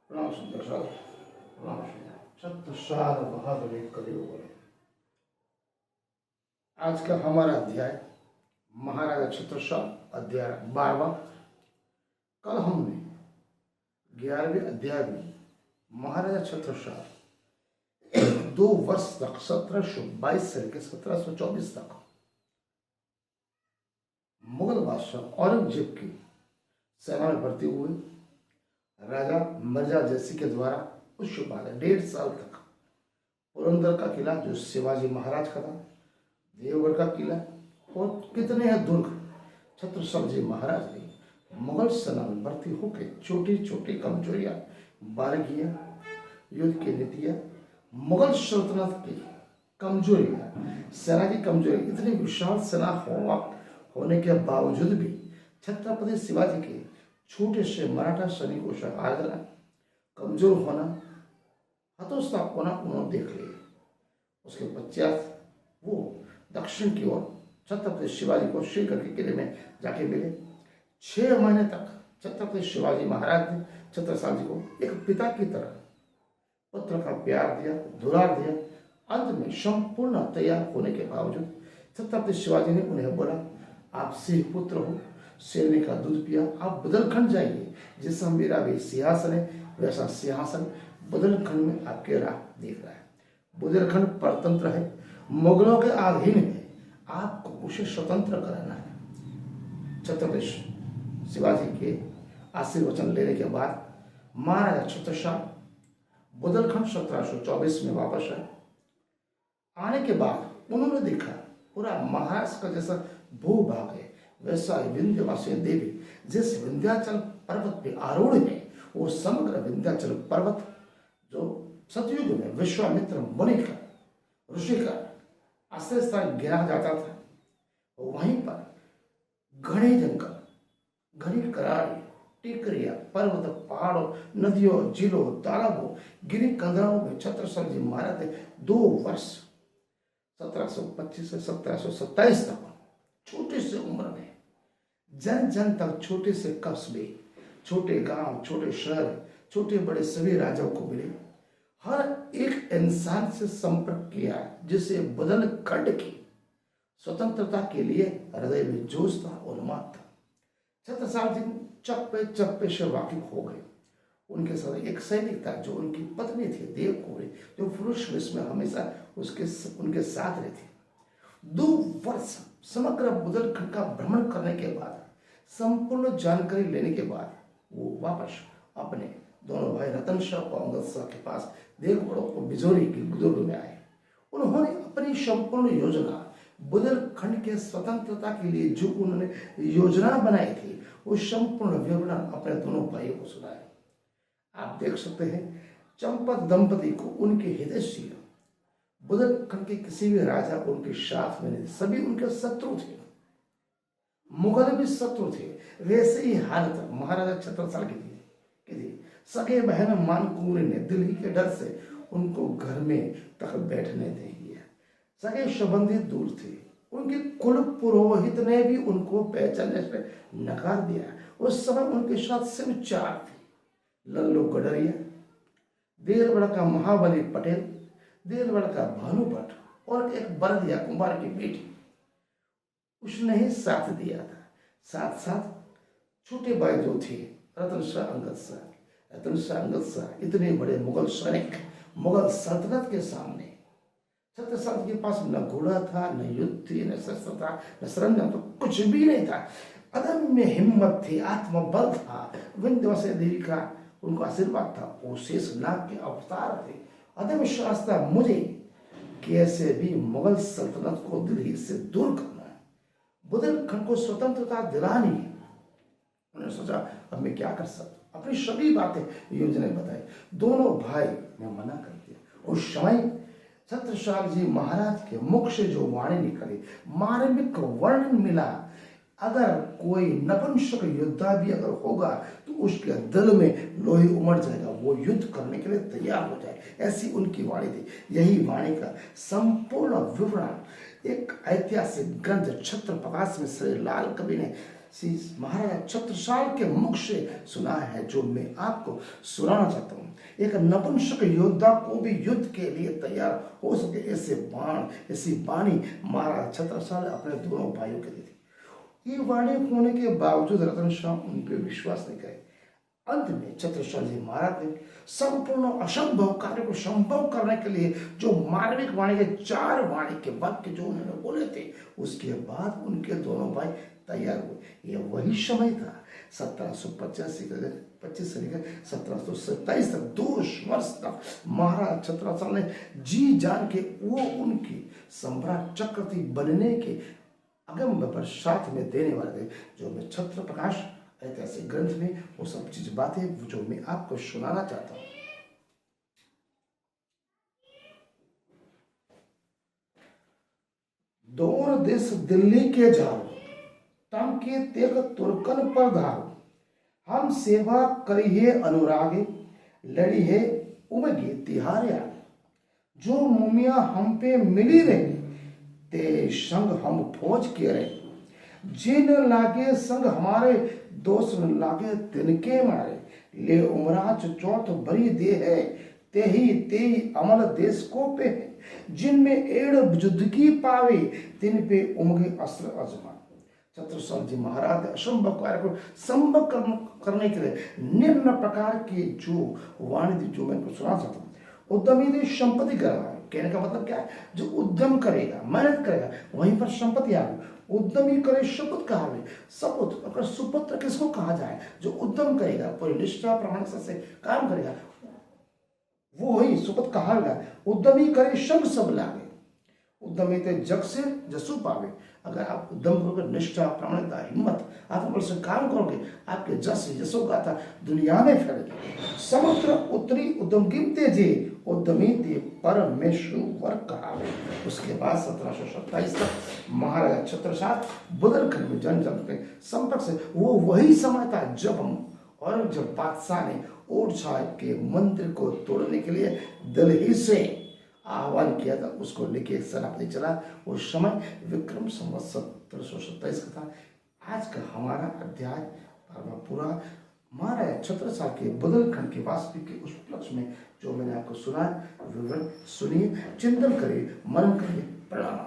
प्रणाम सुंदर साहब, प्रणाम छत्रसाल बहादुर कलियुग। आज का हमारा अध्याय महाराजा छत्रसाल, अध्याय 12वां। कल हमने 11वें अध्याय में महाराजा छत्रसाल 2 वर्ष तक 1722 से लेकर 1724 तक मुगल बादशाह औरंगजेब की सेना में भर्ती हुए। राजा मिर्जा जैसी के द्वारा उसके बाद 1.5 साल तक पुरंदर का किला जो शिवाजी महाराज का था, देवगढ़ का किला और कितने हैं दुर्ग छत्रसाल जी महाराज ने मुगल सेना में भर्ती होकर छोटी छोटी कमजोरियां, बारीकियां, युद्ध की नीतियां, मुगल सल्तनत की कमजोरियां, सेना की कमजोरी, इतनी विशाल सेना होने के बावजूद भी छत्रपति शिवाजी के छोटे से मराठा सैनिकों से आगरा, कमजोर होना, हतोत्साह होना उन्होंने देख लिया। उसके पश्चात वो दक्षिण की ओर छत्रपति शिवाजी को श्रीगढ़ के किले में जाके मिले। 6 महीने तक छत्रपति शिवाजी महाराज ने छत्रसाल जी को एक पिता की तरह पुत्र का प्यार दिया, दुलार दिया। अंत में संपूर्ण तैयार होने के बावजूद छत्रपति शिवाजी ने उन्हें बोला, आप सिंह पुत्र हो, शेरनी का दूध पिया, आप बुदेलखंड जाइए। जैसा मेरा भी सिंहासन है वैसा सिंहासन बुदेलखंड में आपके राह देख रहा है। बुदेलखंड परतंत्र है, मुगलों के अधीन है, आपको उसे स्वतंत्र कराना है। छत्रपति शिवाजी के आशीर्वचन लेने के बाद महाराजा छत्रसाल बुदेलखंड 1724 में वापस आए। आने के बाद उन्होंने देखा पूरा महाराष्ट्र का जैसा भूभाग है वैसा विंध्यवासिनी देवी जिस विंध्याचल पर्वत पे आरूढ़ है, वो समग्र विंध्याचल पर्वत जो सतयुग में विश्वामित्र मुनि का, ऋषि का आश्रय स्थान गिना जाता था, वहीं पर घने जंगल, घनी करारी, टिकरिया, पर्वत, पहाड़ों, नदियों, झीलों, तालाबों, गिरी कंदराओं में छत्रसाल जी महाराज ने 2 वर्ष 1725 से 1727 तक छोटे से उम्र में जन जन तक छोटे से कस्बे, छोटे गांव, छोटे शहर, छोटे बड़े सभी राजाओं को मिले। हर एक इंसान से संपर्क किया जिसे बुदेलखंड की स्वतंत्रता के लिए हृदय में जोश था, उन्माद था। छत्रसाल जी चप्पे चप्पे से वाकिफ हो गए। उनके साथ एक सैनिक था जो उनकी पत्नी थी देवकोरी, जो पुरुष वेश में हमेशा उनके साथ रहती। 2 वर्ष समग्र बुदेलखंड का भ्रमण करने के बाद, संपूर्ण जानकारी लेने के बाद वो वापस अपने दोनों भाई रतन शाह और अंगद शाह के पास देवगढ़ को बिजोरी की दुर्ग में आए। उन्होंने अपनी संपूर्ण योजना बुदेलखंड के स्वतंत्रता के लिए जो उन्होंने योजना बनाई थी वो संपूर्ण विवरण अपने दोनों भाइयों को सुनाया। आप देख सकते हैं चंपक दंपति को उनके हितैषी बुदेलखंड के किसी भी राजा उनके साथ में नहीं, सभी उनके शत्रु थे। मुगल भी शत्रु थे। वैसे ही हालत महाराजा छत्रसाल की थी। सगे बहन मानकुंवरी ने दिल्ली के डर से उनको घर में तक बैठने नहीं दिया। सगे संबंधी दूर थे। उनके कुल पुरोहित ने भी उनको पहचानने से नकार दिया। उस समय उनके साथ सिर्फ 4 थे, लल्लू गडरिया, देरगढ़ का महाबली पटेल, देरगढ़ का भानुभट्ट और एक बरदिया कुमार की बेटी, उसने ही साथ दिया था। साथ साथ छोटे भाई जो थे रतन शाह, अंगद शाह। रतन शाह, अंगद शाह इतने बड़े मुगल सैनिक मुगल सल्तनत के सामने छत्रसाल के पास न घोड़ा था, न युद्ध थी, न शस्त्र था, न सरंजाम, तो कुछ भी नहीं था। अदम्य हिम्मत थी, आत्मबल था, विंध्यवासिनी देवी का उनको आशीर्वाद था, वो शेष नाग के अवतार थे। अदम्य साहस था मुझे कैसे भी मुगल सल्तनत को दिल्ली से दूर करना है, बुदेलखंड को स्वतंत्रता दिलानी है। उन्होंने सोचा अब मैं क्या कर सकता, अपनी सभी बातें योजना बताई। दोनों भाई ने मना कर दिया। उस समय छत्रसाल जी महाराज के मुख से जो वाणी निकली, मार्मिक वर्णन मिला, अगर कोई नपुंसक योद्धा भी अगर होगा तो उसके दिल में लोही उमड़ जाएगा, वो युद्ध करने के लिए तैयार हो जाए, ऐसी उनकी वाणी थी। यही वाणी का संपूर्ण विवरण एक ऐतिहासिक ग्रंथ छत्र प्रकाश मिश्र लाल कवि ने श्री महाराजा छत्रसाल के मुख से सुना है, जो मैं आपको सुनाना चाहता हूँ। एक नपुंसक योद्धा को भी युद्ध के लिए तैयार हो सके ऐसे बाण, ऐसी वाणी महाराजा छत्रसाल ने अपने दोनों भाइयों के दी थी। ये वाणी होने के बावजूद रतन शाह उन पर विश्वास नहीं करे। अंत में छत्रसाल जी महाराज ने संपूर्ण असंभव कार्य को संभव करने के लिए जो मार्मिक वाणी के 4 वाणी के वाक्य जो उन्होंने बोले थे, उसके बाद उनके दोनों भाई तैयार हुए। यह वही समय था 1725 से लेकर 1727 तक 2 वर्ष तक महाराज छत्रसाल ने जी जान के वो उनकी सम्राट चक्रवर्ती बनने के अगम पर साथ में देने वाले थे, जो मैं छत्र प्रकाश ऐतिहासिक ग्रंथ में वो सब चीज बातें जो मैं आपको सुनाना चाहता हूं। दौर देश दिल्ली के जाओ, तम के तेग तुर्कन पर धारो, हम सेवा करिए अनुरागे, लड़ी है उमगे तिहारे आगे। जो मुमिया हम पे मिली रही, ते संग हम फौज के रहे। जिन लागे संग हमारे, दोष न लागे तिनके मारे। ले उमराज चौथ बरी दे है, ते अमल देश को पे है। जिनमें एड़ बुजुर्गी पावे, तिन पे उमगे अस्त्र अजमा। छत्रसाल जी महाराज ने असंभव कार्य को संभव करने के लिए निम्न प्रकार की जो वाणी जो मैं सुना चाहता हूँ। उद्यमी ने संपत्ति करवाए, कहने का मतलब क्या है? जो उद्यम करेगा, मेहनत करेगा, वहीं पर संपत्ति आएगी। उद्यमी करे शपथ कहा है। शपथ अगर सुपुत्र किसको कहा जाए? जो उद्यम करेगा, पूरी निष्ठा प्रामाणिकता से काम करेगा, वो ही सुपथ कहा गया। उद्यमी करे संग सब लागे, उद्यमी ते जग से जसु पावे। अगर आप उद्यम करोगे, निष्ठा प्रामाणिकता हिम्मत, आप बल से काम करोगे, आपके जस यशो गाथा दुनिया में फैलेगी। समुद्र उत्तरी उद्यम गिनते जे, उद्यमी ते परमेश्वर कहावे। उसके बाद 1727 तक महाराजा छत्रसाल बुंदेलखंड में जन के संपर्क से वो वही समय था जब बादशाह ने ओरछा के मंदिर को तोड़ने के लिए दिल्ली से आह्वान किया था, उसको लेके सेनापति चला। उस समय विक्रम संवत 1727 का था। आज का हमारा अध्याय पूरा महाराजा छत्रसाल के बुंदेलखंड के वास्तविक के उस उपलक्ष्य में जो मैंने आपको सुना, विवरण सुनिए, चिंतन करिए, मनन करिए। प्रणाम।